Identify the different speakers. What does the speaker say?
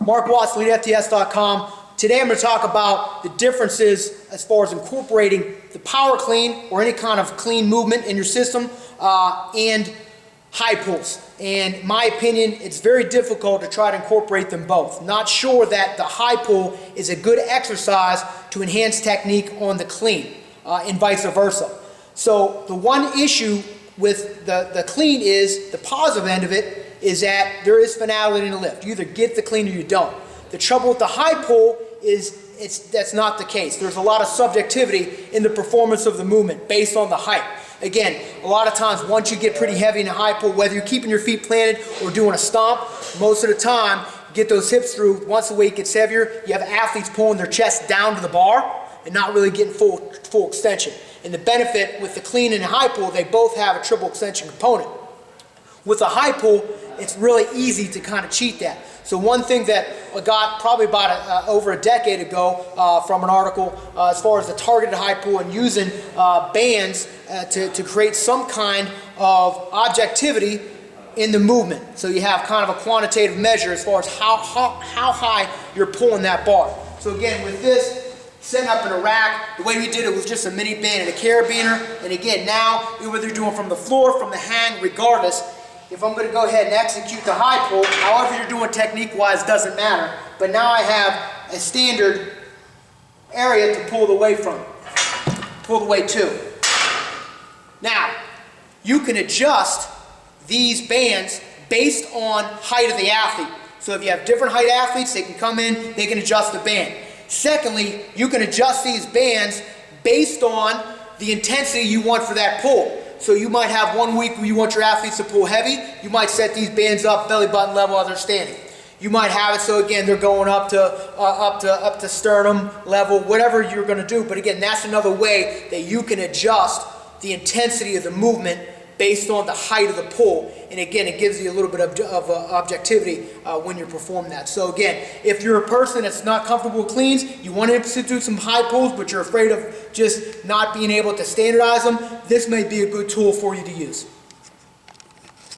Speaker 1: Mark Watts, elitefts.com. Today I'm going to talk about the differences as far as incorporating the power clean or any kind of clean movement in your system and high pulls. And in my opinion, it's very difficult to try to incorporate them both. Not sure that the high pull is a good exercise to enhance technique on the clean and vice versa. So the one issue with the clean is, the positive end of it, is that there is finality in the lift. You either get the clean or you don't. The trouble with the high pull is that's not the case. There's a lot of subjectivity in the performance of the movement based on the height. Again, a lot of times once you get pretty heavy in a high pull, whether you're keeping your feet planted or doing a stomp, most of the time you get those hips through. Once the weight gets heavier, you have athletes pulling their chest down to the bar and not really getting full extension. And the benefit with the clean and the high pull, they both have a triple extension component. With a high pull, it's really easy to kind of cheat that. So one thing that I got probably about over a decade ago from an article as far as the targeted high pull and using bands to create some kind of objectivity in the movement. So you have kind of a quantitative measure as far as how high you're pulling that bar. So again, with this, setting up in a rack, the way we did it was just a mini band and a carabiner. And again, now, whether you're doing from the floor, from the hang, regardless, if I'm going to go ahead and execute the high pull, however you're doing technique-wise doesn't matter. But now I have a standard area to pull the weight from, pull the weight to. Now, you can adjust these bands based on height of the athlete. So if you have different height athletes, they can come in, they can adjust the band. Secondly, you can adjust these bands based on the intensity you want for that pull. So you might have one week where you want your athletes to pull heavy. You might set these bands up belly button level as they're standing. You might have it so again they're going up to sternum level, whatever you're going to do. But again, that's another way that you can adjust the intensity of the movement based on the height of the pull. And again, it gives you a little bit of objectivity when you're performing that. So again, if you're a person that's not comfortable with cleans, you want to institute some high pulls, but you're afraid of just not being able to standardize them, this may be a good tool for you to use.